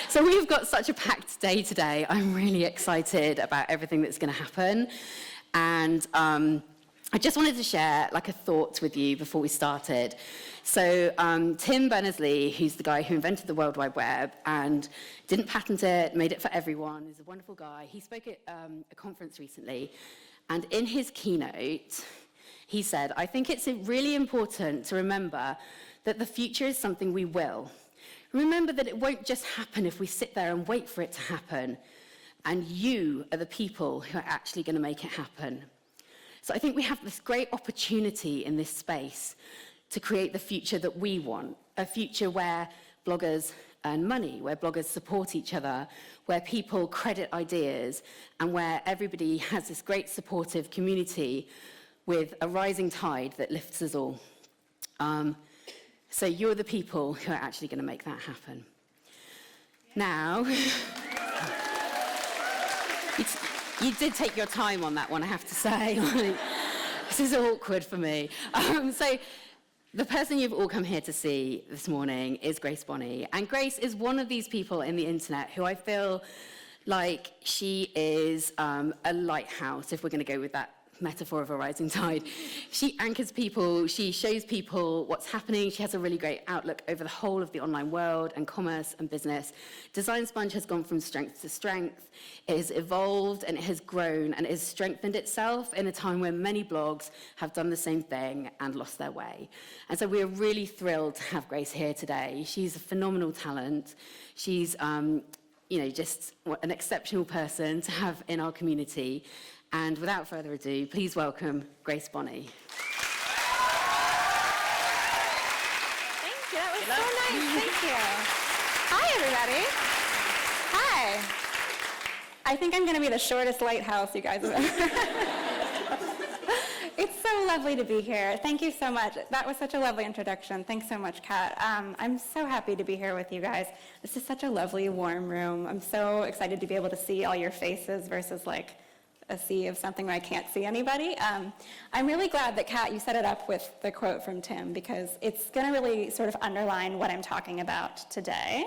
So we've got such a packed day today. I'm really excited about everything that's going to happen. And I just wanted to share a thought with you before we started. So Tim Berners-Lee, who's the guy who invented the World Wide Web and didn't patent it, made it for everyone, is a wonderful guy. He spoke at a conference recently, and in his keynote, he said, I think it's really important to remember that the future is something we will. Remember that it won't just happen if we sit there and wait for it to happen. And you are the people who are actually going to make it happen. So I think we have this great opportunity in this space to create the future that we want, a future where bloggers earn money, where bloggers support each other, where people credit ideas, and where everybody has this great supportive community with a rising tide that lifts us all. So you're the people who are actually going to make that happen. Now, you did take your time on that one, I have to say. This is awkward for me. So the person you've all come here to see this morning is Grace Bonney. And Grace is one of these people in the internet who I feel like she is a lighthouse, if we're going to go with that metaphor of a rising tide. She anchors people, she shows people what's happening, she has a really great outlook over the whole of the online world and commerce and business. Design Sponge has gone from strength to strength, it has evolved and it has grown and it has strengthened itself in a time when many blogs have done the same thing and lost their way. And so we are really thrilled to have Grace here today. She's a phenomenal talent. She's just an exceptional person to have in our community. And without further ado, please welcome Grace Bonney. Thank you. That was so nice. Thank you. Hi, everybody. Hi. I think I'm going to be the shortest lighthouse you guys have ever. It's so lovely to be here. Thank you so much. That was such a lovely introduction. Thanks so much, Kat. I'm so happy to be here with you guys. This is such a lovely, warm room. I'm so excited to be able to see all your faces versus a sea of something where I can't see anybody. I'm really glad that, Kat, you set it up with the quote from Tim, because it's going to really sort of underline what I'm talking about today,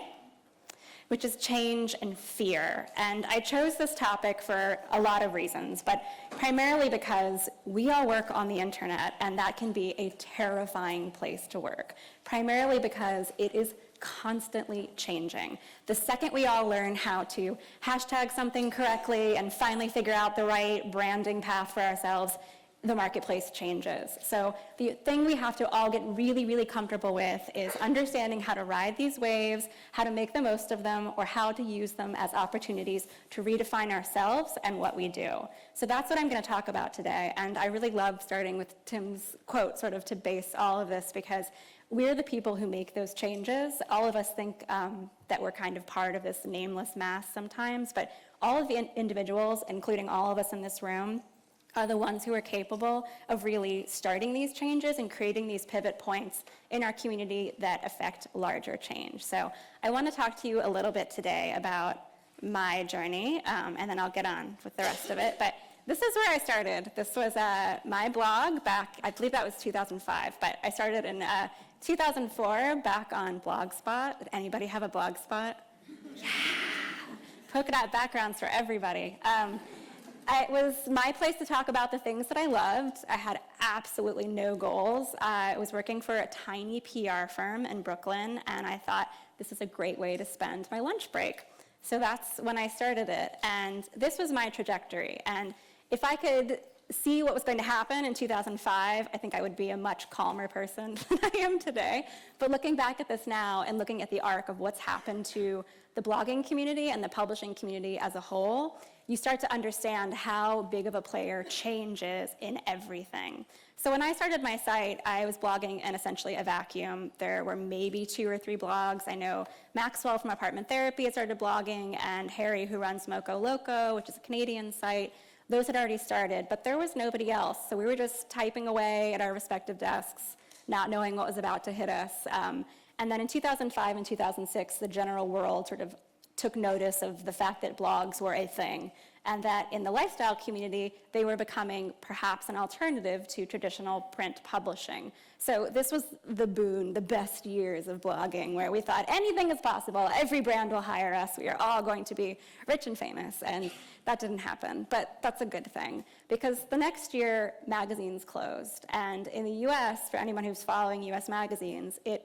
which is change and fear. And I chose this topic for a lot of reasons, but primarily because we all work on the internet, and that can be a terrifying place to work, primarily because it is constantly changing. The second we all learn how to hashtag something correctly and finally figure out the right branding path for ourselves, the marketplace changes. So the thing we have to all get really, really comfortable with is understanding how to ride these waves, how to make the most of them, or how to use them as opportunities to redefine ourselves and what we do. So that's what I'm going to talk about today. And I really love starting with Tim's quote sort of to base all of this, because we're the people who make those changes. All of us think that we're kind of part of this nameless mass sometimes, but all of the individuals, including all of us in this room, are the ones who are capable of really starting these changes and creating these pivot points in our community that affect larger change. So I want to talk to you a little bit today about my journey, and then I'll get on with the rest of it. But this is where I started. This was my blog back, I believe that was 2005, but I started in 2004 back on Blogspot. Did anybody have a Blogspot? Yeah. Polka dot backgrounds for everybody. It was my place to talk about the things that I loved. I had absolutely no goals. I was working for a tiny PR firm in Brooklyn, and I thought this is a great way to spend my lunch break. So that's when I started it, and this was my trajectory. And if I could see what was going to happen in 2005, I think I would be a much calmer person than I am today. But looking back at this now and looking at the arc of what's happened to the blogging community and the publishing community as a whole, you start to understand how big of a player change is in everything. So when I started my site, I was blogging in essentially a vacuum. There were maybe 2 or 3 blogs. I know Maxwell from Apartment Therapy had started blogging, and Harry, who runs Moco Loco, which is a Canadian site. Those had already started, but there was nobody else. So we were just typing away at our respective desks, not knowing what was about to hit us. And then in 2005 and 2006, the general world sort of took notice of the fact that blogs were a thing, and that in the lifestyle community, they were becoming perhaps an alternative to traditional print publishing. So this was the boon, the best years of blogging, where we thought anything is possible, every brand will hire us, we are all going to be rich and famous, and that didn't happen, but that's a good thing, because the next year, magazines closed, and in the US, for anyone who's following US magazines, it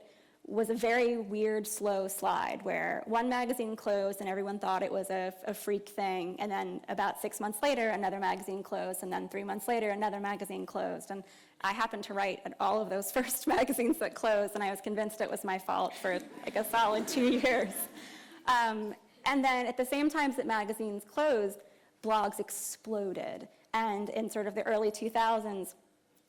was a very weird, slow slide where one magazine closed and everyone thought it was a freak thing, and then about 6 months later, another magazine closed, and then 3 months later, another magazine closed. And I happened to write at all of those first magazines that closed, and I was convinced it was my fault for like a solid 2 years. And then at the same time that magazines closed, blogs exploded. And in sort of the early 2000s,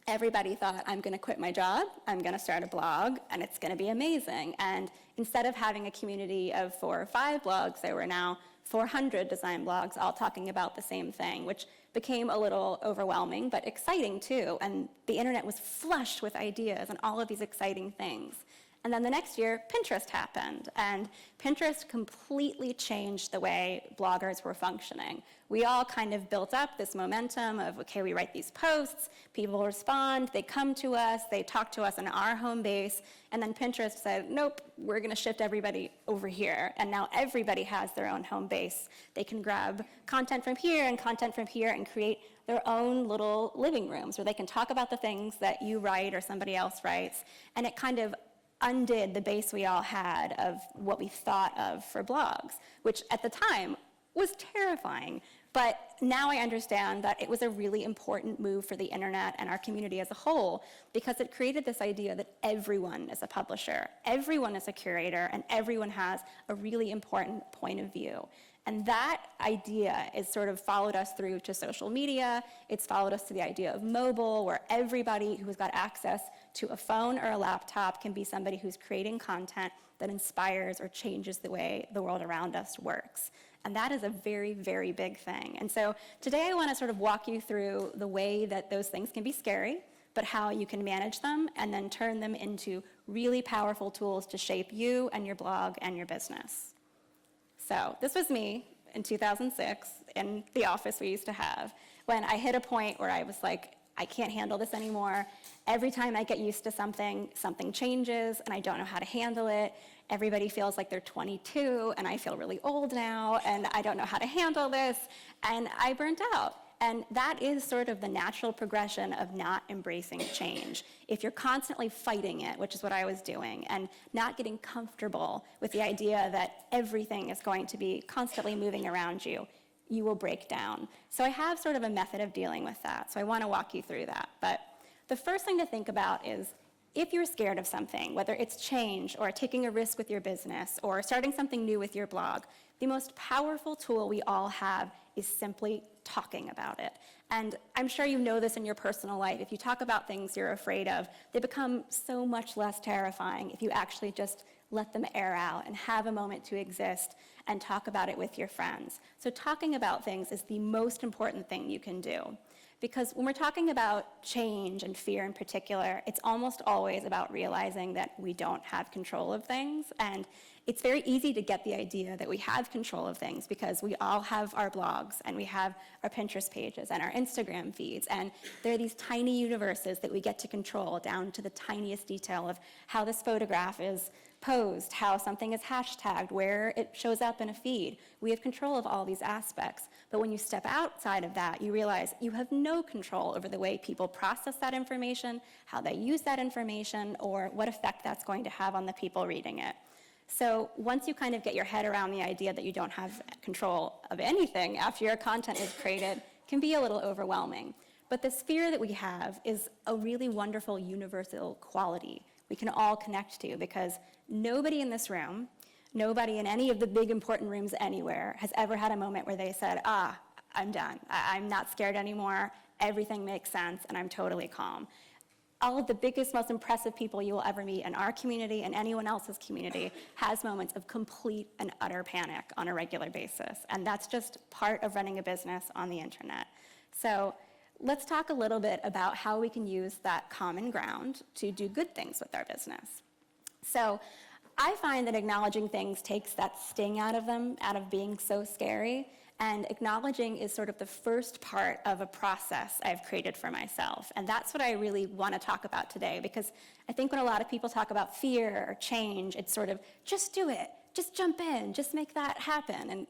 everybody thought, I'm going to quit my job, I'm going to start a blog, and it's going to be amazing. And instead of having a community of 4 or 5 blogs, there were now 400 design blogs all talking about the same thing, which became a little overwhelming, but exciting too. And the internet was flushed with ideas and all of these exciting things. And then the next year, Pinterest happened, and Pinterest completely changed the way bloggers were functioning. We all kind of built up this momentum of, okay, we write these posts, people respond, they come to us, they talk to us on our home base, and then Pinterest said, nope, we're gonna shift everybody over here, and now everybody has their own home base. They can grab content from here and create their own little living rooms where they can talk about the things that you write or somebody else writes, and it kind of undid the base we all had of what we thought of for blogs, which at the time was terrifying. But now I understand that it was a really important move for the internet and our community as a whole, because it created this idea that everyone is a publisher, everyone is a curator, and everyone has a really important point of view. And that idea is sort of followed us through to social media. It's followed us to the idea of mobile, where everybody who's got access to a phone or a laptop can be somebody who's creating content that inspires or changes the way the world around us works. And that is a very, very big thing. And so today I want to sort of walk you through the way that those things can be scary, but how you can manage them and then turn them into really powerful tools to shape you and your blog and your business. So this was me in 2006 in the office we used to have, when I hit a point where I was like, I can't handle this anymore. Every time I get used to something, something changes, and I don't know how to handle it. Everybody feels like they're 22, and I feel really old now, and I don't know how to handle this, and I burnt out. And that is sort of the natural progression of not embracing change. If you're constantly fighting it, which is what I was doing, and not getting comfortable with the idea that everything is going to be constantly moving around you, you will break down. So I have sort of a method of dealing with that, so I want to walk you through that. But the first thing to think about is, if you're scared of something, whether it's change or taking a risk with your business or starting something new with your blog, the most powerful tool we all have is simply talking about it. And I'm sure you know this in your personal life. If you talk about things you're afraid of, they become so much less terrifying if you actually just let them air out and have a moment to exist and talk about it with your friends. So talking about things is the most important thing you can do. Because when we're talking about change and fear in particular, it's almost always about realizing that we don't have control of things. And it's very easy to get the idea that we have control of things because we all have our blogs and we have our Pinterest pages and our Instagram feeds. And there are these tiny universes that we get to control down to the tiniest detail of how this photograph is posed, how something is hashtagged, where it shows up in a feed. We have control of all these aspects. But when you step outside of that, you realize you have no control over the way people process that information, how they use that information, or what effect that's going to have on the people reading it. So once you kind of get your head around the idea that you don't have control of anything after your content is created, it can be a little overwhelming. But this fear that we have is a really wonderful universal quality we can all connect to, because nobody in this room, nobody in any of the big important rooms anywhere has ever had a moment where they said, I'm done. I'm not scared anymore. Everything makes sense, and I'm totally calm. All of the biggest, most impressive people you will ever meet in our community and anyone else's community has moments of complete and utter panic on a regular basis. And that's just part of running a business on the internet. So let's talk a little bit about how we can use that common ground to do good things with our business. So I find that acknowledging things takes that sting out of them, out of being so scary. And acknowledging is sort of the first part of a process I've created for myself. And that's what I really want to talk about today, because I think when a lot of people talk about fear or change, it's sort of, just do it, just jump in, just make that happen. And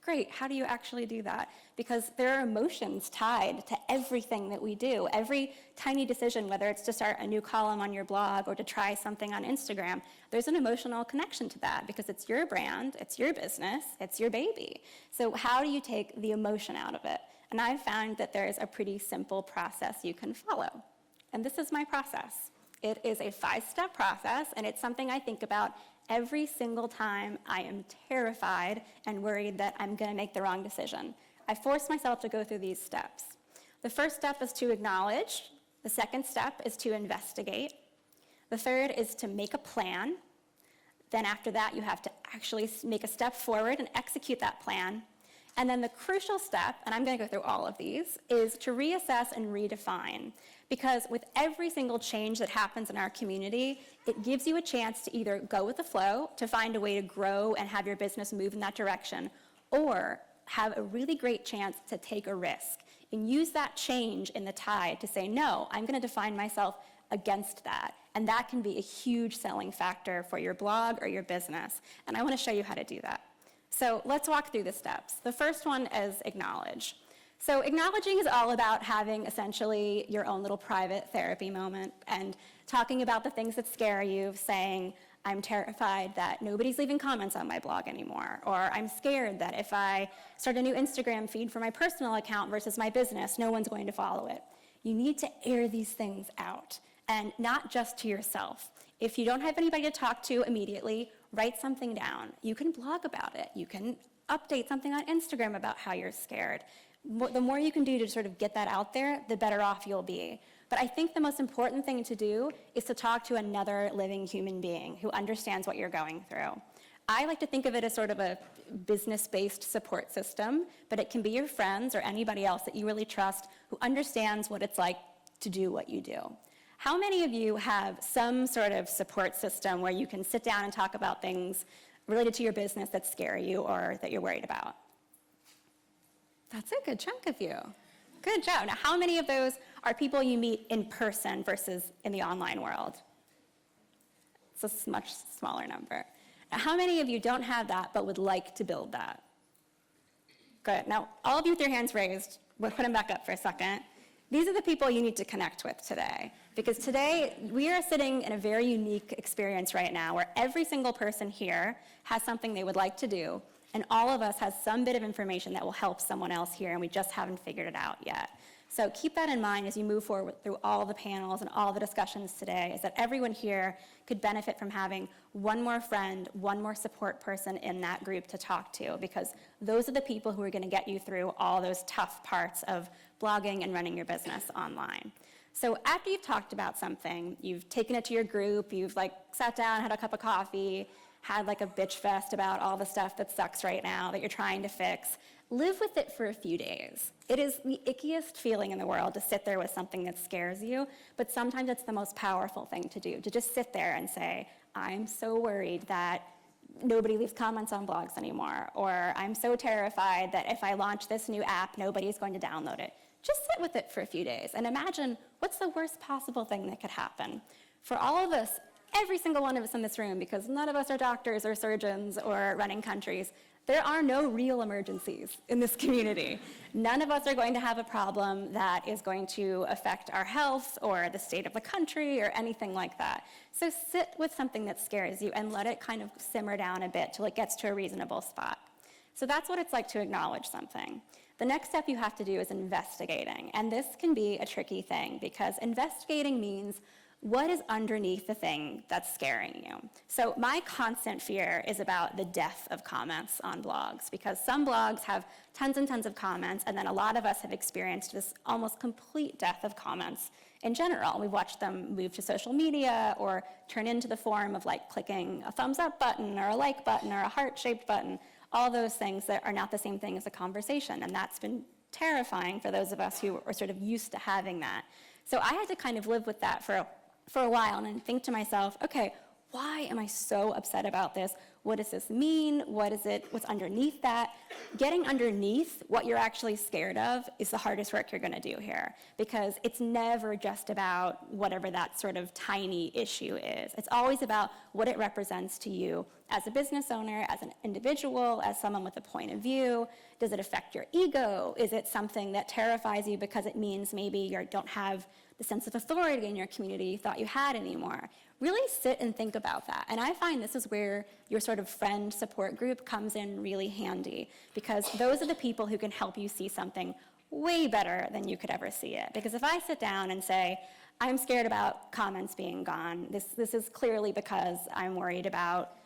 great, how do you actually do that? Because there are emotions tied to everything that we do. Every tiny decision, whether it's to start a new column on your blog or to try something on Instagram, there's an emotional connection to that because it's your brand, it's your business, it's your baby. So how do you take the emotion out of it? And I've found that there's a pretty simple process you can follow. And this is my process. It is a 5-step process, and it's something I think about every single time I am terrified and worried that I'm going to make the wrong decision. I force myself to go through these steps. The first step is to acknowledge. The second step is to investigate. The third is to make a plan. Then after that, you have to actually make a step forward and execute that plan. And then the crucial step, and I'm going to go through all of these, is to reassess and redefine. Because with every single change that happens in our community, it gives you a chance to either go with the flow, to find a way to grow and have your business move in that direction, or have a really great chance to take a risk and use that change in the tide to say, no, I'm going to define myself against that. And that can be a huge selling factor for your blog or your business. And I want to show you how to do that. So let's walk through the steps. The first one is acknowledge. So acknowledging is all about having essentially your own little private therapy moment and talking about the things that scare you, saying, I'm terrified that nobody's leaving comments on my blog anymore, or I'm scared that if I start a new Instagram feed for my personal account versus my business, no one's going to follow it. You need to air these things out, and not just to yourself. If you don't have anybody to talk to immediately, write something down. You can blog about it. You can update something on Instagram about how you're scared. The more you can do to sort of get that out there, the better off you'll be. But I think the most important thing to do is to talk to another living human being who understands what you're going through. I like to think of it as sort of a business-based support system, but it can be your friends or anybody else that you really trust who understands what it's like to do what you do. How many of you have some sort of support system where you can sit down and talk about things related to your business that scare you or that you're worried about? That's a good chunk of you. Good job. Now, how many of those are people you meet in person versus in the online world? It's a much smaller number. Now, how many of you don't have that but would like to build that? Good. Now, all of you with your hands raised, we'll put them back up for a second. These are the people you need to connect with today. Because today, we are sitting in a very unique experience right now where every single person here has something they would like to do, and all of us has some bit of information that will help someone else here, and we just haven't figured it out yet. So keep that in mind as you move forward through all the panels and all the discussions today, is that everyone here could benefit from having one more friend, one more support person in that group to talk to, because those are the people who are going to get you through all those tough parts of blogging and running your business online. So after you've talked about something, you've taken it to your group, you've sat down, had a cup of coffee, had a bitch fest about all the stuff that sucks right now that you're trying to fix, live with it for a few days. It is the ickiest feeling in the world to sit there with something that scares you, but sometimes it's the most powerful thing to do, to just sit there and say, I'm so worried that nobody leaves comments on blogs anymore, or I'm so terrified that if I launch this new app, nobody's going to download it. Just sit with it for a few days and imagine what's the worst possible thing that could happen. For all of us, every single one of us in this room, because none of us are doctors or surgeons or running countries, there are no real emergencies in this community. None of us are going to have a problem that is going to affect our health or the state of the country or anything like that. So sit with something that scares you and let it kind of simmer down a bit till it gets to a reasonable spot. So that's what it's like to acknowledge something. The next step you have to do is investigating. And this can be a tricky thing because investigating means what is underneath the thing that's scaring you? So my constant fear is about the death of comments on blogs, because some blogs have tons and tons of comments, and then a lot of us have experienced this almost complete death of comments in general. We've watched them move to social media or turn into the form of clicking a thumbs up button or a like button or a heart-shaped button, all those things that are not the same thing as a conversation, and that's been terrifying for those of us who are sort of used to having that. So I had to kind of live with that for a while and think to myself, okay, why am I so upset about this? What does this mean? What's underneath that? Getting underneath what you're actually scared of is the hardest work you're gonna do here, because it's never just about whatever that sort of tiny issue is. It's always about what it represents to you as a business owner, as an individual, as someone with a point of view. Does it affect your ego? Is it something that terrifies you because it means maybe you don't have the sense of authority in your community you thought you had anymore? Really sit and think about that. And I find this is where your sort of friend support group comes in really handy, because those are the people who can help you see something way better than you could ever see it. Because if I sit down and say, I'm scared about comments being gone, this is clearly because I'm worried about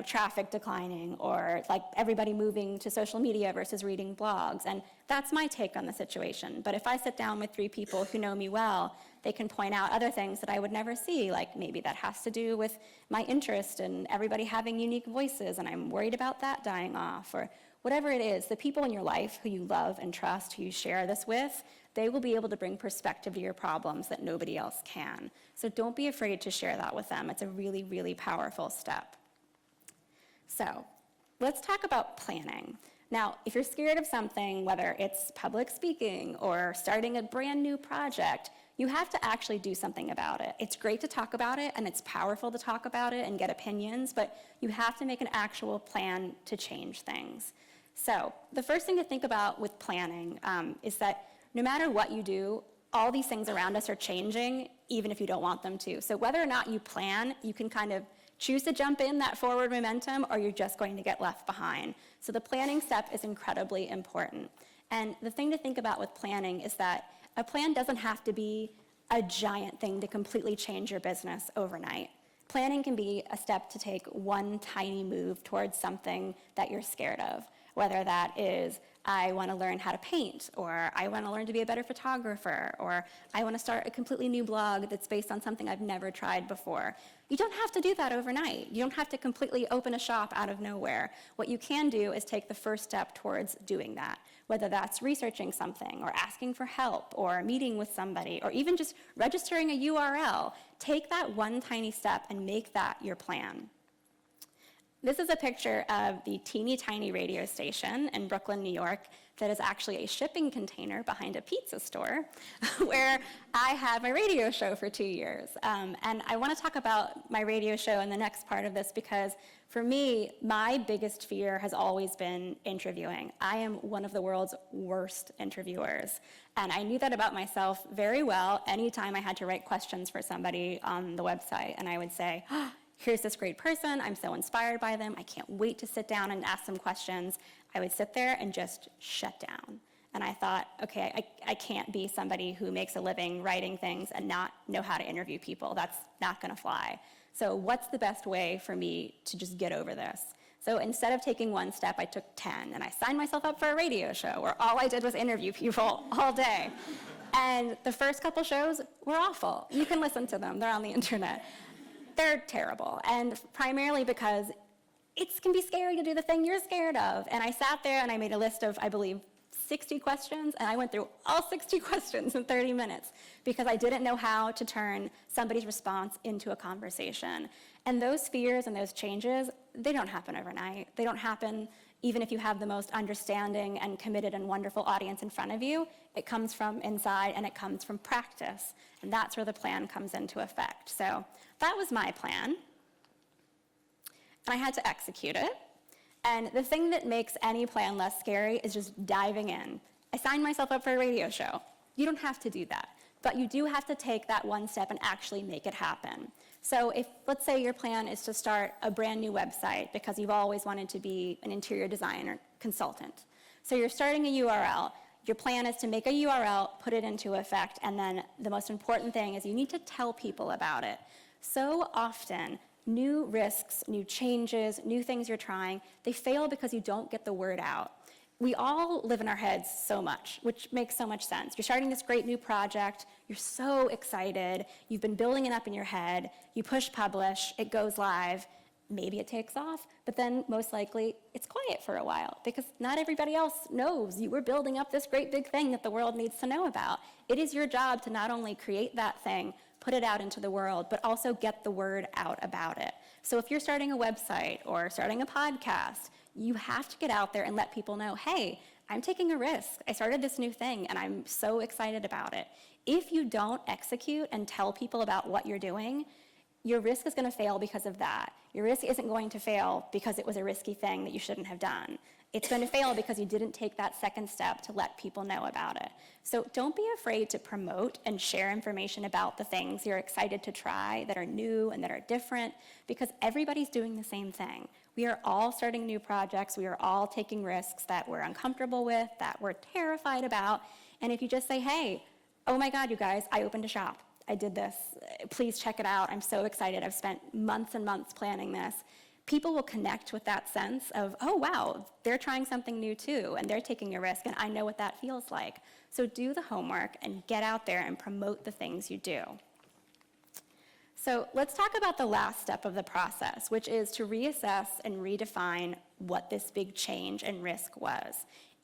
traffic declining, or like everybody moving to social media versus reading blogs. And that's my take on the situation. But if I sit down with 3 people who know me well, they can point out other things that I would never see, like maybe that has to do with my interest in everybody having unique voices, and I'm worried about that dying off, or whatever it is. The people in your life who you love and trust, who you share this with, they will be able to bring perspective to your problems that nobody else can. So don't be afraid to share that with them. It's a really, really powerful step. So let's talk about planning. Now, if you're scared of something, whether it's public speaking or starting a brand new project, you have to actually do something about it. It's great to talk about it, and it's powerful to talk about it and get opinions, but you have to make an actual plan to change things. So the first thing to think about with planning is that no matter what you do, all these things around us are changing, even if you don't want them to. So whether or not you plan, you can kind of choose to jump in that forward momentum, or you're just going to get left behind. So the planning step is incredibly important. And the thing to think about with planning is that a plan doesn't have to be a giant thing to completely change your business overnight. Planning can be a step to take one tiny move towards something that you're scared of, whether that is, I want to learn how to paint, or I want to learn to be a better photographer, or I want to start a completely new blog that's based on something I've never tried before. You don't have to do that overnight. You don't have to completely open a shop out of nowhere. What you can do is take the first step towards doing that, whether that's researching something, or asking for help, or meeting with somebody, or even just registering a URL. Take that one tiny step and make that your plan. This is a picture of the teeny tiny radio station in Brooklyn, New York, that is actually a shipping container behind a pizza store where I had my radio show for 2 years. And I want to talk about my radio show in the next part of this, because for me, my biggest fear has always been interviewing. I am one of the world's worst interviewers. And I knew that about myself very well anytime I had to write questions for somebody on the website. And I would say, here's this great person, I'm so inspired by them, I can't wait to sit down and ask them questions. I would sit there and just shut down. And I thought, okay, I can't be somebody who makes a living writing things and not know how to interview people. That's not gonna fly. So what's the best way for me to just get over this? So instead of taking one step, I took 10, and I signed myself up for a radio show where all I did was interview people all day. And the first couple shows were awful. You can listen to them, they're on the internet. They're terrible, and primarily because it can be scary to do the thing you're scared of. And I sat there and I made a list of, I believe, 60 questions, and I went through all 60 questions in 30 minutes because I didn't know how to turn somebody's response into a conversation. And those fears and those changes, they don't happen overnight. They don't happen even if you have the most understanding and committed and wonderful audience in front of you. It comes from inside, and it comes from practice. And that's where the plan comes into effect. So that was my plan. And I had to execute it. And the thing that makes any plan less scary is just diving in. I signed myself up for a radio show. You don't have to do that. But you do have to take that one step and actually make it happen. So if, let's say your plan is to start a brand new website because you've always wanted to be an interior designer consultant. So you're starting a URL. Your plan is to make a URL, put it into effect, and then the most important thing is you need to tell people about it. So often, new risks, new changes, new things you're trying, they fail because you don't get the word out. We all live in our heads so much, which makes so much sense. You're starting this great new project, you're so excited, you've been building it up in your head, you push publish, it goes live, maybe it takes off, but then most likely it's quiet for a while because not everybody else knows you were building up this great big thing that the world needs to know about. It is your job to not only create that thing, put it out into the world, but also get the word out about it. So if you're starting a website or starting a podcast, you have to get out there and let people know, hey, I'm taking a risk. I started this new thing and I'm so excited about it. If you don't execute and tell people about what you're doing, your risk is going to fail because of that. Your risk isn't going to fail because it was a risky thing that you shouldn't have done. It's going to fail because you didn't take that second step to let people know about it. So don't be afraid to promote and share information about the things you're excited to try that are new and that are different, because everybody's doing the same thing. We are all starting new projects. We are all taking risks that we're uncomfortable with, that we're terrified about. And if you just say, hey, oh my God, you guys, I opened a shop. I did this. Please check it out. I'm so excited. I've spent months and months planning this. People will connect with that sense of, oh, wow, they're trying something new too, and they're taking a risk, and I know what that feels like. So do the homework and get out there and promote the things you do. So let's talk about the last step of the process, which is to reassess and redefine what this big change and risk was.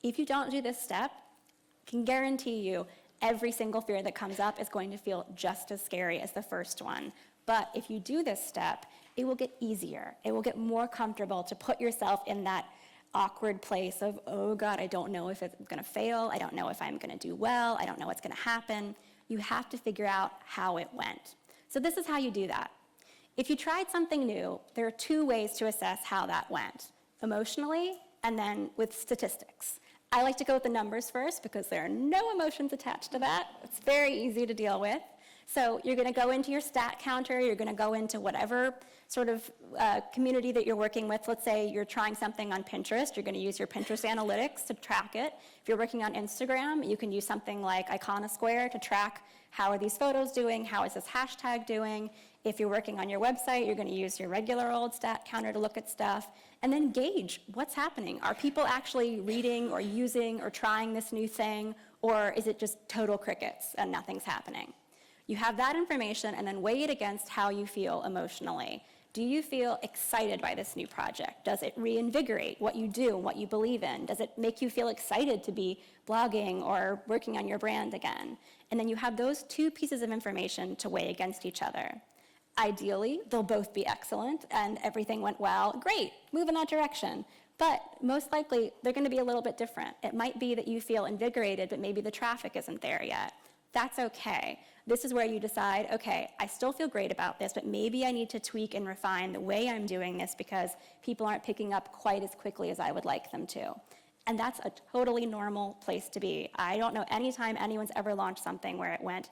If you don't do this step, I can guarantee you every single fear that comes up is going to feel just as scary as the first one. But if you do this step, it will get easier. It will get more comfortable to put yourself in that awkward place of, oh God, I don't know if it's going to fail. I don't know if I'm going to do well. I don't know what's going to happen. You have to figure out how it went. So this is how you do that. If you tried something new, there are two ways to assess how that went: emotionally and then with statistics. I like to go with the numbers first because there are no emotions attached to that. It's very easy to deal with. So you're going to go into your stat counter, you're going to go into whatever sort of community that you're working with. Let's say you're trying something on Pinterest, you're going to use your Pinterest analytics to track it. If you're working on Instagram, you can use something like Iconosquare to track how are these photos doing, how is this hashtag doing. If you're working on your website, you're going to use your regular old stat counter to look at stuff, and then gauge what's happening. Are people actually reading or using or trying this new thing, or is it just total crickets and nothing's happening? You have that information and then weigh it against how you feel emotionally. Do you feel excited by this new project? Does it reinvigorate what you do and what you believe in? Does it make you feel excited to be blogging or working on your brand again? And then you have those two pieces of information to weigh against each other. Ideally, they'll both be excellent and everything went well. Great, move in that direction. But most likely, they're going to be a little bit different. It might be that you feel invigorated, but maybe the traffic isn't there yet. That's okay. This is where you decide, okay, I still feel great about this, but maybe I need to tweak and refine the way I'm doing this because people aren't picking up quite as quickly as I would like them to. And that's a totally normal place to be. I don't know any time anyone's ever launched something where it went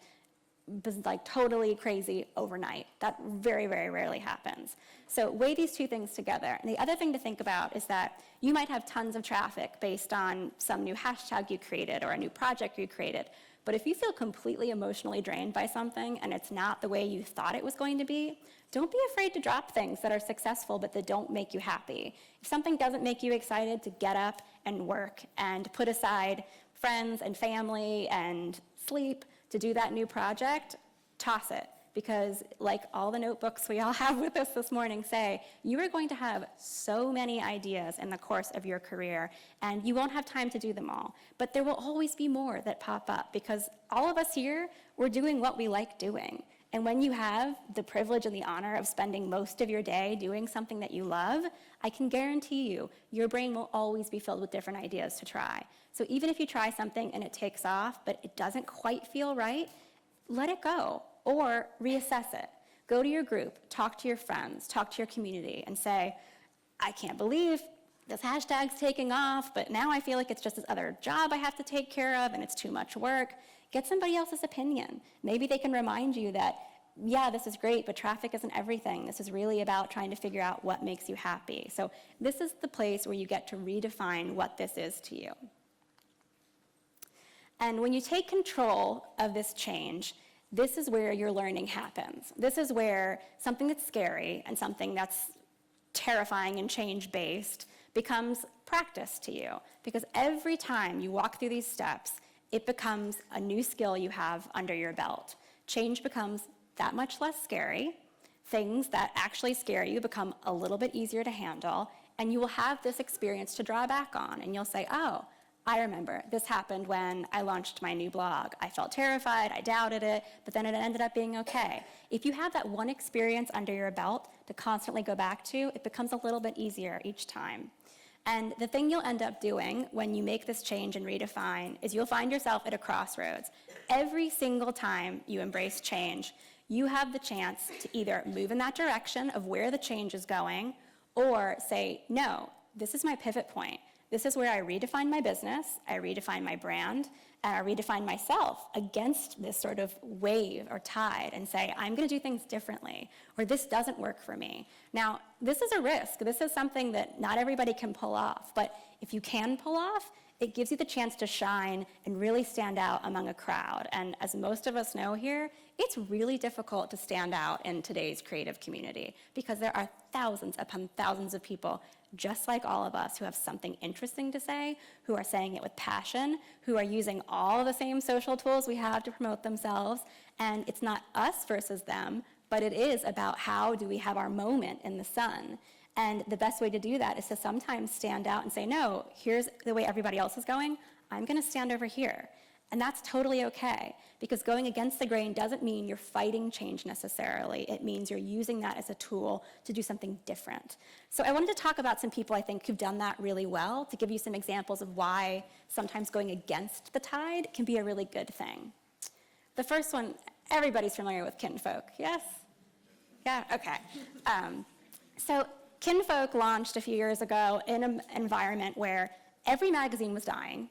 like totally crazy overnight. That very, very rarely happens. So weigh these two things together. And the other thing to think about is that you might have tons of traffic based on some new hashtag you created or a new project you created. But if you feel completely emotionally drained by something and it's not the way you thought it was going to be, don't be afraid to drop things that are successful but that don't make you happy. If something doesn't make you excited, to get up and work and put aside friends and family and sleep to do that new project, toss it. Because like all the notebooks we all have with us this morning say, you are going to have so many ideas in the course of your career, and you won't have time to do them all. But there will always be more that pop up, because all of us here, we're doing what we like doing. And when you have the privilege and the honor of spending most of your day doing something that you love, I can guarantee you, your brain will always be filled with different ideas to try. So even if you try something and it takes off, but it doesn't quite feel right, let it go. Or reassess it. Go to your group, talk to your friends, talk to your community, and say, I can't believe this hashtag's taking off, but now I feel like it's just this other job I have to take care of, and it's too much work. Get somebody else's opinion. Maybe they can remind you that, yeah, this is great, but traffic isn't everything. This is really about trying to figure out what makes you happy. So this is the place where you get to redefine what this is to you. And when you take control of this change, this is where your learning happens. This is where something that's scary and something that's terrifying and change-based becomes practice to you. Because every time you walk through these steps, it becomes a new skill you have under your belt. Change becomes that much less scary. Things that actually scare you become a little bit easier to handle, and you will have this experience to draw back on, and you'll say, oh, I remember this happened when I launched my new blog. I felt terrified, I doubted it, but then it ended up being okay. If you have that one experience under your belt, to constantly go back to, it becomes a little bit easier each time. And the thing you'll end up doing when you make this change and redefine is you'll find yourself at a crossroads. Every single time you embrace change, you have the chance to either move in that direction of where the change is going, or say, no, this is my pivot point. This is where I redefine my business, I redefine my brand, and I redefine myself against this sort of wave or tide and say, I'm gonna do things differently, or this doesn't work for me. Now, this is a risk. This is something that not everybody can pull off, but if you can pull off, it gives you the chance to shine and really stand out among a crowd. And as most of us know here, it's really difficult to stand out in today's creative community because there are thousands upon thousands of people just like all of us who have something interesting to say, who are saying it with passion, who are using all the same social tools we have to promote themselves. And it's not us versus them, but it is about how do we have our moment in the sun. And the best way to do that is to sometimes stand out and say, no, here's the way everybody else is going, I'm gonna stand over here. And that's totally okay, because going against the grain doesn't mean you're fighting change necessarily. It means you're using that as a tool to do something different. So I wanted to talk about some people I think who've done that really well, to give you some examples of why sometimes going against the tide can be a really good thing. The first one, everybody's familiar with Kinfolk, yes? Yeah, okay. So Kinfolk launched a few years ago in an environment where every magazine was dying.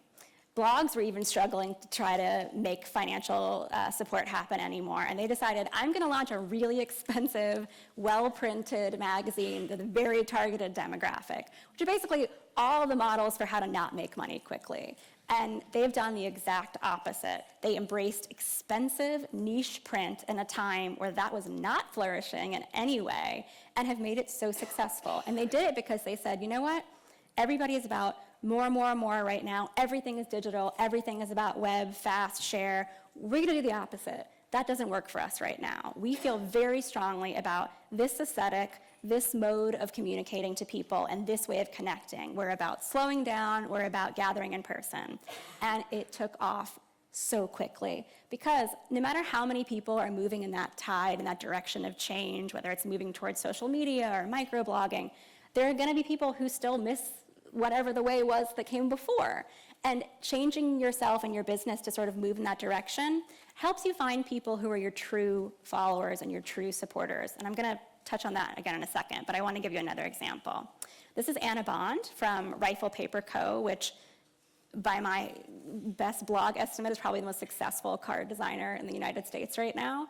Blogs were even struggling to try to make financial support happen anymore. And they decided, I'm going to launch a really expensive, well-printed magazine with a very targeted demographic, which are basically all the models for how to not make money quickly. And they've done the exact opposite. They embraced expensive niche print in a time where that was not flourishing in any way and have made it so successful. And they did it because they said, you know what? Everybody is about more right now. Everything is digital. Everything is about web, fast, share. We're going to do the opposite. That doesn't work for us right now. We feel very strongly about this aesthetic, this mode of communicating to people, and this way of connecting. We're about slowing down. We're about gathering in person. And it took off so quickly because no matter how many people are moving in that tide, in that direction of change, whether it's moving towards social media or microblogging, there are going to be people who still miss whatever the way was that came before. And changing yourself and your business to sort of move in that direction helps you find people who are your true followers and your true supporters. And I'm going to touch on that again in a second, but I want to give you another example. This is Anna Bond from Rifle Paper Co., which by my best blog estimate is probably the most successful card designer in the United States right now,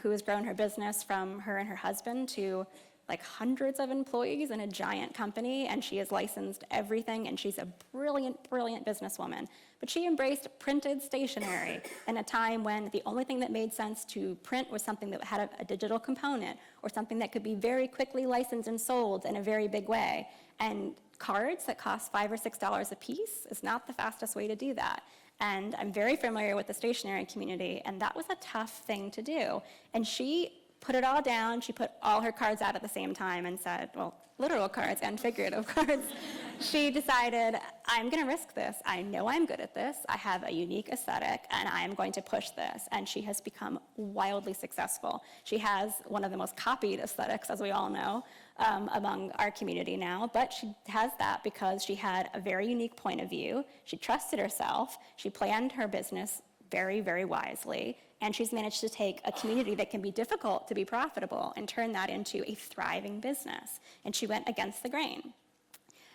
who has grown her business from her and her husband to like hundreds of employees in a giant company, and she has licensed everything, and she's a brilliant businesswoman. But she embraced printed stationery in a time when the only thing that made sense to print was something that had a digital component, or something that could be very quickly licensed and sold in a very big way. And cards that cost $5 or $6 a piece is not the fastest way to do that. And I'm very familiar with the stationery community, and that was a tough thing to do. And she put it all down. She put all her cards out at the same time and said, well, literal cards and figurative cards. She decided, I'm going to risk this. I know I'm good at this. I have a unique aesthetic, and I'm going to push this. And she has become wildly successful. She has one of the most copied aesthetics, as we all know, among our community now. But she has that because she had a very unique point of view. She trusted herself. She planned her business very wisely. And she's managed to take a community that can be difficult to be profitable and turn that into a thriving business. And she went against the grain.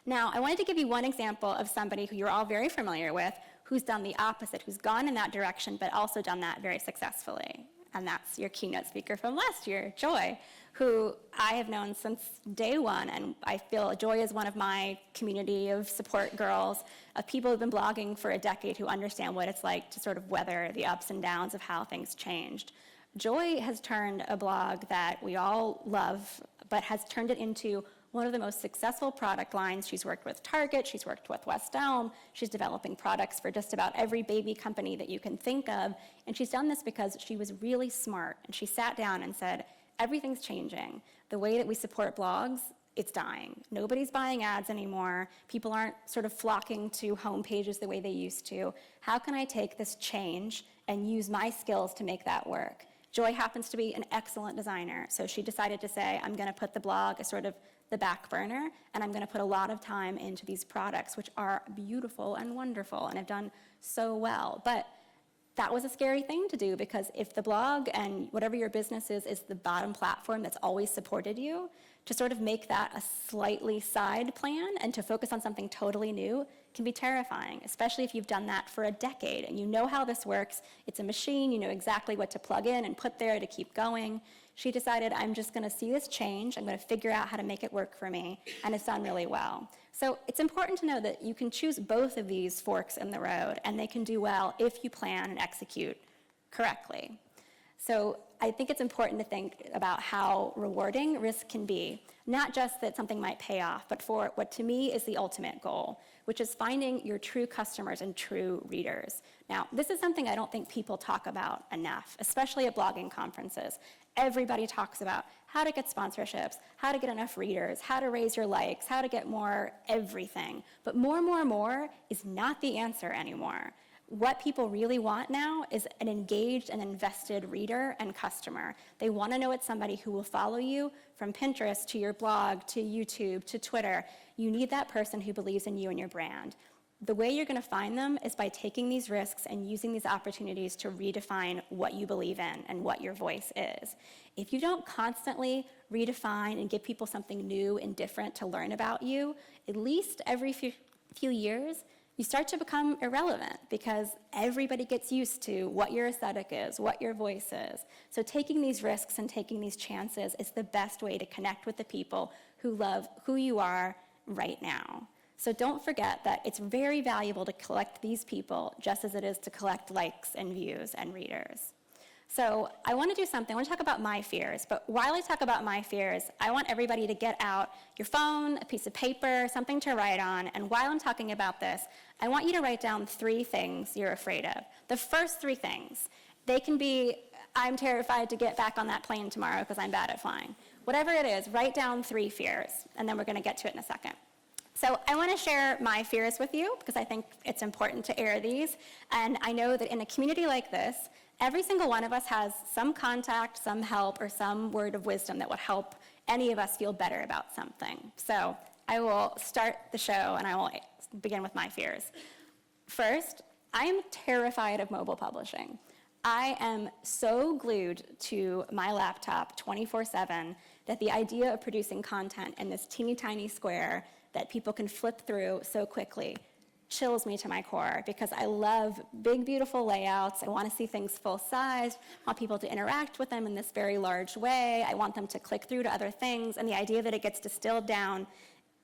Now, I wanted to give you one example of somebody who you're all very familiar with, who's done the opposite, who's gone in that direction, but also done that very successfully. And that's your keynote speaker from last year, Joy, who I have known since day one. And I feel Joy is one of my community of support girls, of people who've been blogging for a decade who understand what it's like to sort of weather the ups and downs of how things changed. Joy has turned a blog that we all love, but has turned it into one of the most successful product lines. She's worked with Target, she's worked with West Elm, she's developing products for just about every baby company that you can think of. And she's done this because she was really smart. And she sat down and said, everything's changing. The way that we support blogs, it's dying. Nobody's buying ads anymore. People aren't sort of flocking to home pages the way they used to. How can I take this change and use my skills to make that work? Joy happens to be an excellent designer, so she decided to say, I'm going to put the blog as sort of the back burner, and I'm going to put a lot of time into these products, which are beautiful and wonderful and have done so well. But that was a scary thing to do, because if the blog and whatever your business is the bottom platform that's always supported you, to sort of make that a slightly side plan and to focus on something totally new can be terrifying, especially if you've done that for a decade and you know how this works. It's a machine, you know exactly what to plug in and put there to keep going. She decided, I'm just going to see this change, I'm going to figure out how to make it work for me, and it's done really well. So it's important to know that you can choose both of these forks in the road, and they can do well if you plan and execute correctly. So I think it's important to think about how rewarding risk can be, not just that something might pay off, but for what to me is the ultimate goal, which is finding your true customers and true readers. Now, this is something I don't think people talk about enough, especially at blogging conferences. Everybody talks about how to get sponsorships, how to get enough readers, how to raise your likes, how to get more everything. But more is not the answer anymore. What people really want now is an engaged and invested reader and customer. They want to know it's somebody who will follow you from Pinterest to your blog to YouTube to Twitter. You need that person who believes in you and your brand. The way you're going to find them is by taking these risks and using these opportunities to redefine what you believe in and what your voice is. If you don't constantly redefine and give people something new and different to learn about you, at least every few years, you start to become irrelevant, because everybody gets used to what your aesthetic is, what your voice is. So taking these risks and taking these chances is the best way to connect with the people who love who you are right now. So don't forget that it's very valuable to collect these people just as it is to collect likes and views and readers. So I want to do something. I want to talk about my fears. But while I talk about my fears, I want everybody to get out your phone, a piece of paper, something to write on. And while I'm talking about this, I want you to write down 3 things you're afraid of. The first 3 things. They can be, I'm terrified to get back on that plane tomorrow because I'm bad at flying. Whatever it is, write down 3 fears. And then we're going to get to it in a second. So I want to share my fears with you because I think it's important to air these. And I know that in a community like this, every single one of us has some contact, some help, or some word of wisdom that would help any of us feel better about something. So I will start the show and I will begin with my fears. First, I am terrified of mobile publishing. I am so glued to my laptop 24/7 that the idea of producing content in this teeny tiny square that people can flip through so quickly chills me to my core, because I love big, beautiful layouts. I want to see things full size. I want people to interact with them in this very large way. I want them to click through to other things. And the idea that it gets distilled down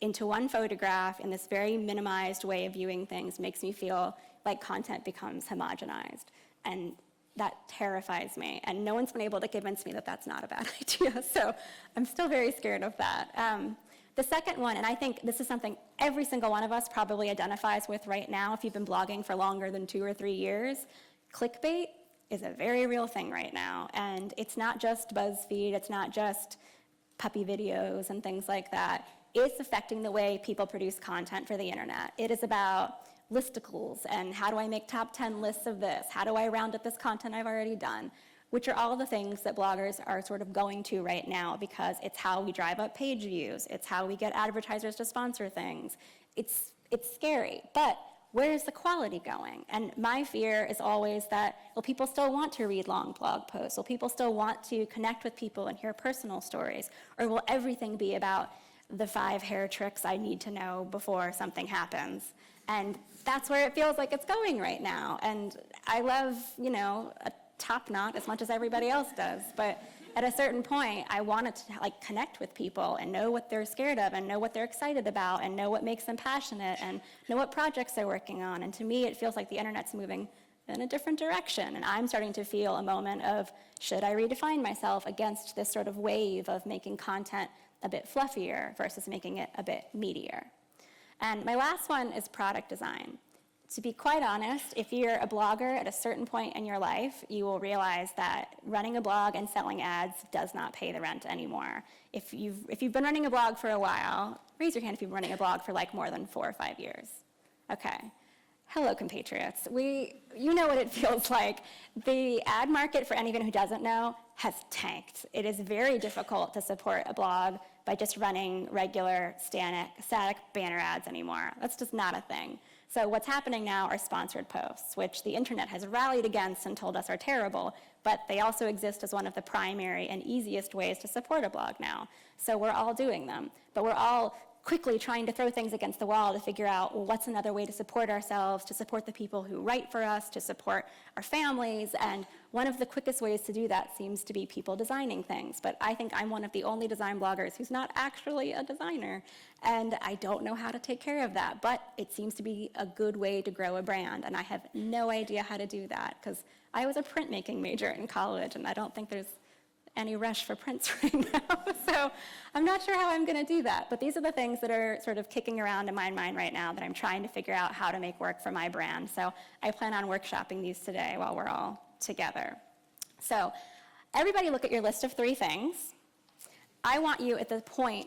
into one photograph in this very minimized way of viewing things makes me feel like content becomes homogenized. And that terrifies me. And no one's been able to convince me that that's not a bad idea. So I'm still very scared of that. The second one, and I think this is something every single one of us probably identifies with right now if you've been blogging for longer than 2 or 3 years, clickbait is a very real thing right now. And it's not just BuzzFeed, it's not just puppy videos and things like that. It's affecting the way people produce content for the internet. It is about listicles and how do I make top 10 lists of this? How do I round up this content I've already done? Which are all the things that bloggers are sort of going to right now, because it's how we drive up page views. It's how we get advertisers to sponsor things. It's scary, but where's the quality going? And my fear is always that, will people still want to read long blog posts? Will people still want to connect with people and hear personal stories? Or will everything be about the 5 hair tricks I need to know before something happens? And that's where it feels like it's going right now. And I love, a top knot as much as everybody else does, but at a certain point, I wanted to connect with people and know what they're scared of and know what they're excited about and know what makes them passionate and know what projects they're working on. And to me, it feels like the internet's moving in a different direction. And I'm starting to feel a moment of, should I redefine myself against this sort of wave of making content a bit fluffier versus making it a bit meatier? And my last one is product design. To be quite honest, if you're a blogger at a certain point in your life, you will realize that running a blog and selling ads does not pay the rent anymore. If you've been running a blog for a while, raise your hand if you've been running a blog for more than 4 or 5 years. Okay. Hello, compatriots. You know what it feels like. The ad market, for anyone who doesn't know, has tanked. It is very difficult to support a blog by just running regular static banner ads anymore. That's just not a thing. So what's happening now are sponsored posts, which the internet has rallied against and told us are terrible, but they also exist as one of the primary and easiest ways to support a blog now. So we're all doing them, but we're all quickly trying to throw things against the wall to figure out, well, what's another way to support ourselves, to support the people who write for us, to support our families, and one of the quickest ways to do that seems to be people designing things. But I think I'm one of the only design bloggers who's not actually a designer, and I don't know how to take care of that, but it seems to be a good way to grow a brand, and I have no idea how to do that, because I was a printmaking major in college, and I don't think there's any rush for prints right now. So I'm not sure how I'm going to do that. But these are the things that are sort of kicking around in my mind right now that I'm trying to figure out how to make work for my brand. So I plan on workshopping these today while we're all together. So everybody look at your list of 3 things. I want you at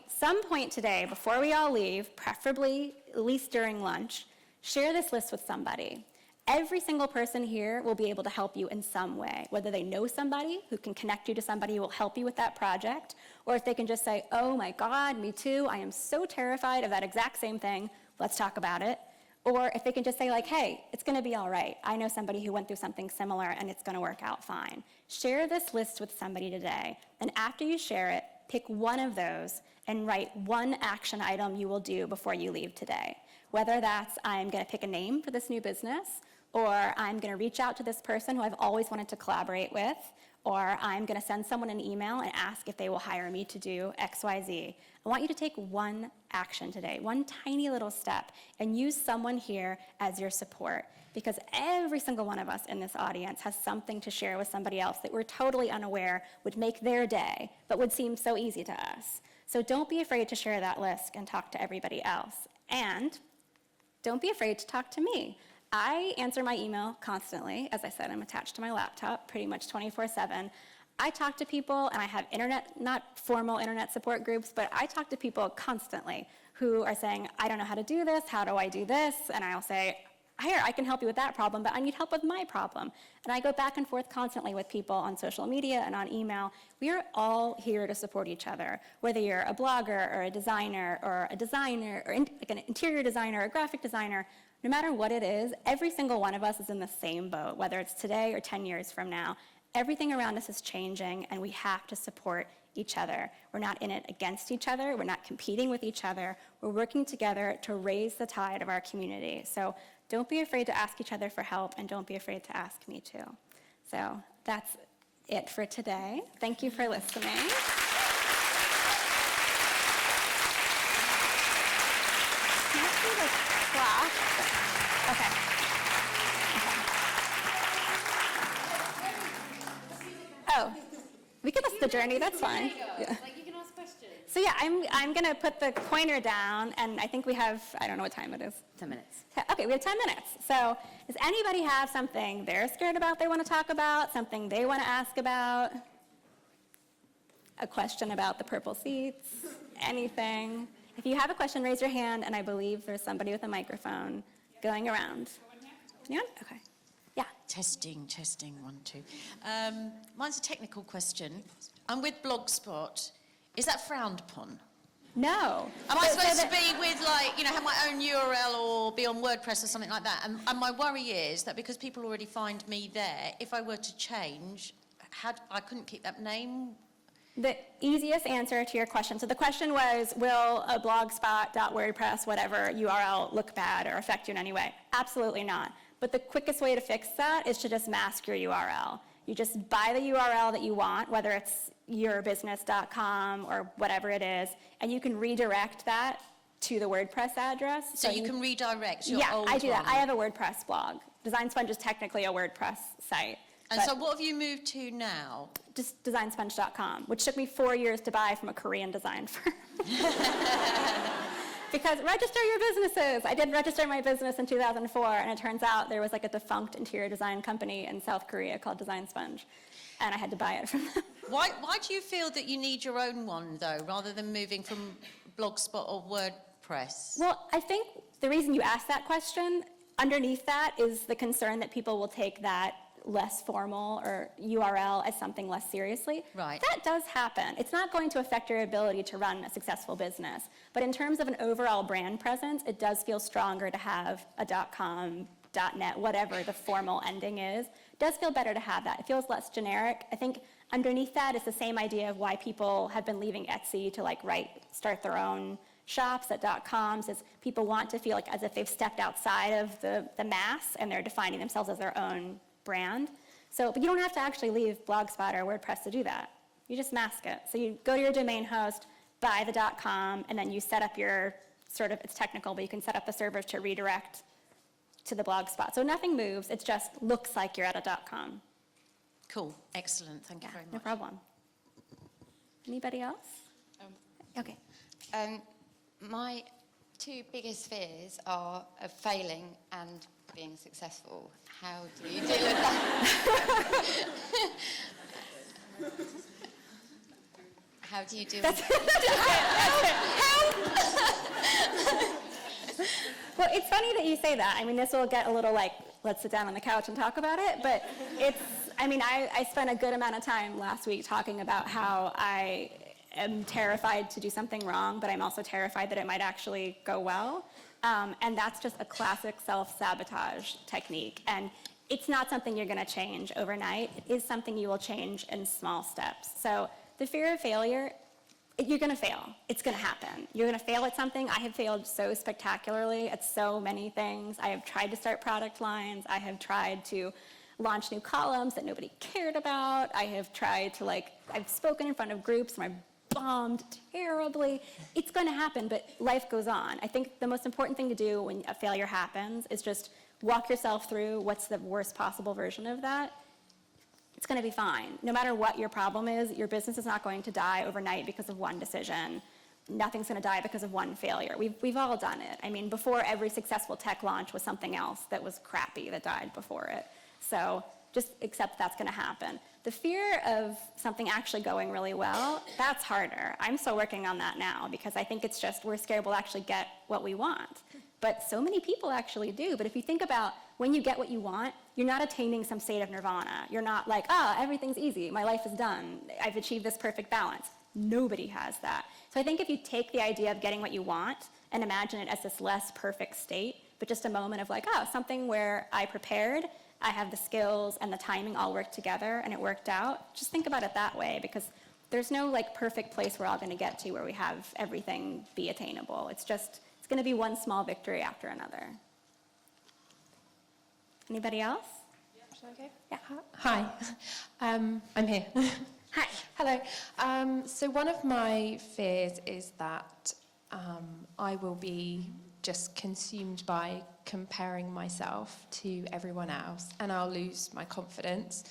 some point today, before we all leave, preferably at least during lunch, share this list with somebody. Every single person here will be able to help you in some way, whether they know somebody who can connect you to somebody who will help you with that project, or if they can just say, oh my God, me too, I am so terrified of that exact same thing, let's talk about it. Or if they can just say like, hey, it's gonna be all right. I know somebody who went through something similar and it's gonna work out fine. Share this list with somebody today, and after you share it, pick one of those and write one action item you will do before you leave today. Whether that's, I'm gonna pick a name for this new business, or I'm going to reach out to this person who I've always wanted to collaborate with, or I'm going to send someone an email and ask if they will hire me to do X, Y, Z. I want you to take one action today, one tiny little step, and use someone here as your support, because every single one of us in this audience has something to share with somebody else that we're totally unaware would make their day, but would seem so easy to us. So don't be afraid to share that list and talk to everybody else. And don't be afraid to talk to me. I answer my email constantly. As I said, I'm attached to my laptop pretty much 24/7. I talk to people, and I have not formal internet support groups, but I talk to people constantly who are saying, I don't know how to do this, how do I do this? And I'll say, here, I can help you with that problem, but I need help with my problem. And I go back and forth constantly with people on social media and on email. We are all here to support each other, whether you're a blogger or a designer or like an interior designer or a graphic designer. No matter what it is, every single one of us is in the same boat, whether it's today or 10 years from now. Everything around us is changing, and we have to support each other. We're not in it against each other. We're not competing with each other. We're working together to raise the tide of our community. So don't be afraid to ask each other for help, and don't be afraid to ask me too. So that's it for today. Thank you for listening. Can I see the clock? Okay. Oh, we can list the journey, that's fine. Yeah. Like you can ask questions. So yeah, I'm gonna put the pointer down, and I think we have, I don't know what time it is. 10 minutes. Okay, we have 10 minutes. So does anybody have something they're scared about they want to talk about, something they want to ask about? A question about the purple seats? Anything? If you have a question, raise your hand, and I believe there's somebody with a microphone going around. Anyone? Okay. Yeah. Testing, 1, 2. Mine's a technical question. I'm with Blogspot. Is that frowned upon? No. Am I supposed to be with, like, you know, have my own URL or be on WordPress or something like that? And my worry is that because people already find me there, if I were to change, I couldn't keep that name. The easiest answer to your question, so the question was, will a blogspot.wordpress, whatever URL, look bad or affect you in any way? Absolutely not. But the quickest way to fix that is to just mask your URL. You just buy the URL that you want, whether it's yourbusiness.com or whatever it is, and you can redirect that to the WordPress address. So you can redirect your old one? Yeah, I do that. I have a WordPress blog. Design Sponge is technically a WordPress site. And so what have you moved to now? Just designsponge.com, which took me 4 years to buy from a Korean design firm. Because register your businesses. I did register my business in 2004, and it turns out there was like a defunct interior design company in South Korea called Design Sponge, and I had to buy it from them. Why do you feel that you need your own one, though, rather than moving from Blogspot or WordPress? Well, I think the reason you asked that question, underneath that is the concern that people will take that less formal or URL as something less seriously. Right. That does happen. It's not going to affect your ability to run a successful business. But in terms of an overall brand presence, it does feel stronger to have a .com, .net, whatever the formal ending is. It does feel better to have that. It feels less generic. I think underneath that is the same idea of why people have been leaving Etsy to start their own shops at .coms, is people want to feel like as if they've stepped outside of the mass and they're defining themselves as their own brand. But you don't have to actually leave Blogspot or WordPress to do that. You just mask it. So you go to your domain host, buy the .com, and then you set up your it's technical, but you can set up the servers to redirect to the Blogspot. So nothing moves. It just looks like you're at a .com. Cool. Excellent. Thank you very much. No problem. Anybody else? Okay. My two biggest fears are of failing and being successful. How do you deal with that? How do you deal with Well, it's funny that you say that. I mean, this will get a little let's sit down on the couch and talk about it, but I spent a good amount of time last week talking about how I am terrified to do something wrong, but I'm also terrified that it might actually go well. And that's just a classic self-sabotage technique. And it's not something you're going to change overnight. It is something you will change in small steps. So the fear of failure, you're going to fail. It's going to happen. You're going to fail at something. I have failed so spectacularly at so many things. I have tried to start product lines. I have tried to launch new columns that nobody cared about. I have tried to I've spoken in front of groups and I bombed terribly. It's going to happen, but life goes on. I think the most important thing to do when a failure happens is just walk yourself through what's the worst possible version of that. It's going to be fine. No matter what your problem is, your business is not going to die overnight because of one decision. Nothing's going to die because of one failure. We've all done it. I mean, before every successful tech launch was something else that was crappy that died before it. So just accept that's going to happen. The fear of something actually going really well, that's harder. I'm still working on that now because I think it's just we're scared we'll actually get what we want. But so many people actually do. But if you think about when you get what you want, you're not attaining some state of nirvana. You're not like, everything's easy. My life is done. I've achieved this perfect balance. Nobody has that. So I think if you take the idea of getting what you want and imagine it as this less perfect state, but just a moment of something where I prepared, I have the skills and the timing all worked together and it worked out. Just think about it that way because there's no perfect place we're all going to get to where we have everything be attainable. It's going to be one small victory after another. Anybody else? Should I go? Yeah. Hi. I'm here. Hi. Hello. So one of my fears is that I will be just consumed by comparing myself to everyone else and I'll lose my confidence.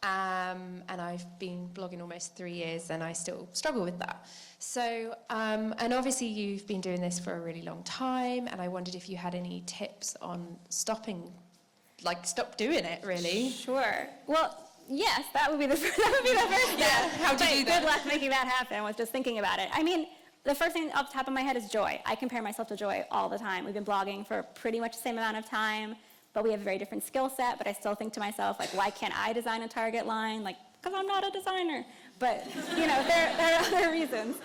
And I've been blogging almost 3 years and I still struggle with that. So, and obviously you've been doing this for a really long time and I wondered if you had any tips on stop doing it really. Sure. Well, yes, that would be the first step. Yeah, how do you do that? Good luck making that happen with just thinking about it. I mean, the first thing off the top of my head is joy. I compare myself to Joy all the time. We've been blogging for pretty much the same amount of time, but we have a very different skill set, but I still think to myself, why can't I design a target line? Because I'm not a designer. But, there are other reasons.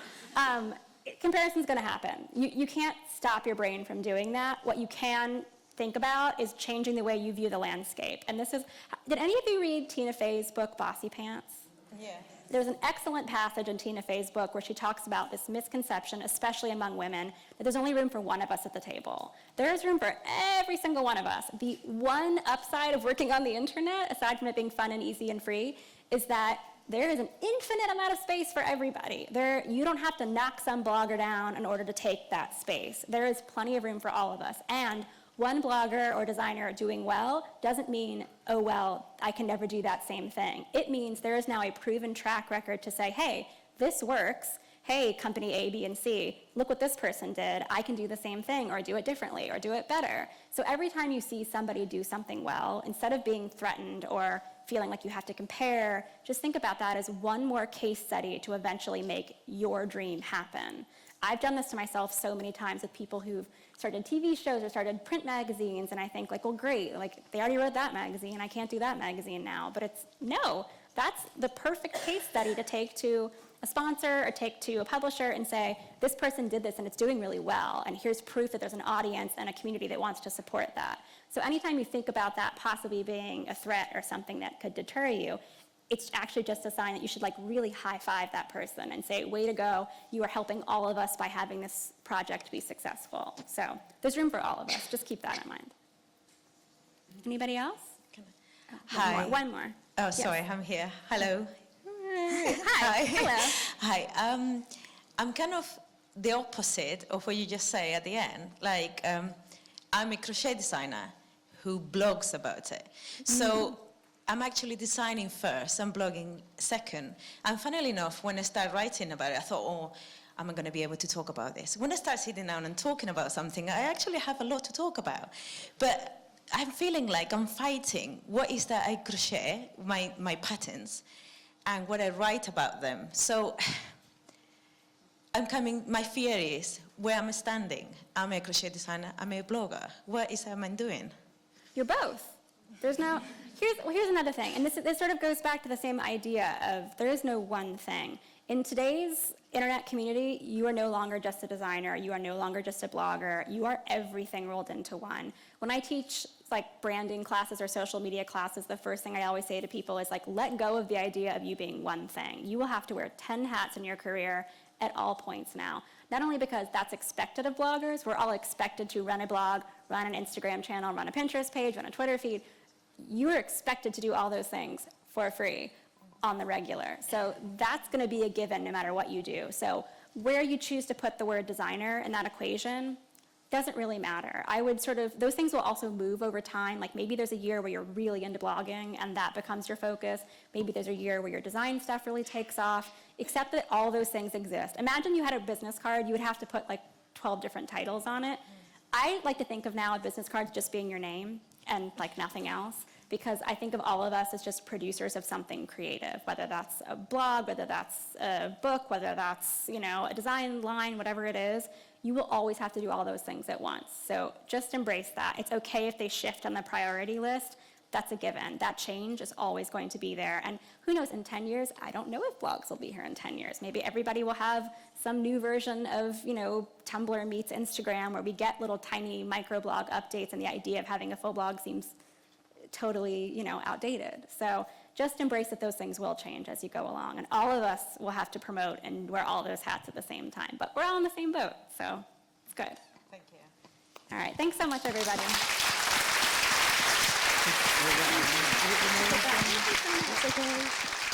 Comparison's going to happen. You can't stop your brain from doing that. What you can think about is changing the way you view the landscape. And did any of you read Tina Fey's book, Bossy Pants? Yeah. There's an excellent passage in Tina Fey's book where she talks about this misconception, especially among women, that there's only room for one of us at the table. There is room for every single one of us. The one upside of working on the internet, aside from it being fun and easy and free, is that there is an infinite amount of space for everybody. You don't have to knock some blogger down in order to take that space. There is plenty of room for all of us. And one blogger or designer doing well doesn't mean, oh, well, I can never do that same thing. It means there is now a proven track record to say, hey, this works. Hey, company A, B, and C, look what this person did. I can do the same thing or do it differently or do it better. So every time you see somebody do something well, instead of being threatened or feeling like you have to compare, just think about that as one more case study to eventually make your dream happen. I've done this to myself so many times with people who've started TV shows or started print magazines, and I think, like, well, great, like, they already wrote that magazine, I can't do that magazine now. But it's, no, that's the perfect case study to take to a sponsor or take to a publisher and say, this person did this and it's doing really well, and here's proof that there's an audience and a community that wants to support that. So anytime you think about that possibly being a threat or something that could deter you, it's actually just a sign that you should, like, really high-five that person and say, way to go, you are helping all of us by having this project be successful. So there's room for all of us. Just keep that in mind. Anybody else? Oh, Hi. One more. Oh, sorry, I'm here. Hello. Hi. Hello. Hi. I'm kind of the opposite of what you just say at the end. Like, I'm a crochet designer who blogs about it. So I'm actually designing first and blogging second. And funnily enough, when I started writing about it, I thought, oh, am I going to be able to talk about this? When I start sitting down and talking about something, I actually have a lot to talk about. But I'm feeling like I'm fighting what is that I crochet, my patterns, and what I write about them. So my fear is, where am I standing? I'm a crochet designer, I'm a blogger. What am I doing? You're both. There's no, here's another thing, and this sort of goes back to the same idea of there is no one thing. In today's internet community, you are no longer just a designer, you are no longer just a blogger, you are everything rolled into one. When I teach, like, branding classes or social media classes, the first thing I always say to people is, like, let go of the idea of you being one thing. You will have to wear 10 hats in your career at all points now. Not only because that's expected of bloggers, we're all expected to run a blog, run an Instagram channel, run a Pinterest page, run a Twitter feed. You are expected to do all those things for free on the regular. So that's going to be a given no matter what you do. So where you choose to put the word designer in that equation doesn't really matter. I would those things will also move over time. Like, maybe there's a year where you're really into blogging and that becomes your focus. Maybe there's a year where your design stuff really takes off, except that all those things exist. Imagine you had a business card, you would have to put, like, 12 different titles on it. I like to think of now a business card just being your name and, like, nothing else, because I think of all of us as just producers of something creative, whether that's a blog, whether that's a book, whether that's, a design line, whatever it is. You will always have to do all those things at once. So just embrace that. It's okay if they shift on the priority list. That's a given. That change is always going to be there. And who knows, in 10 years, I don't know if blogs will be here in 10 years. Maybe everybody will have some new version of, Tumblr meets Instagram, where we get little tiny microblog updates, and the idea of having a full blog seems totally, outdated. So just embrace that those things will change as you go along. And all of us will have to promote and wear all those hats at the same time. But we're all in the same boat, so it's good. Thank you. All right, thanks so much, everybody. Thank you so much.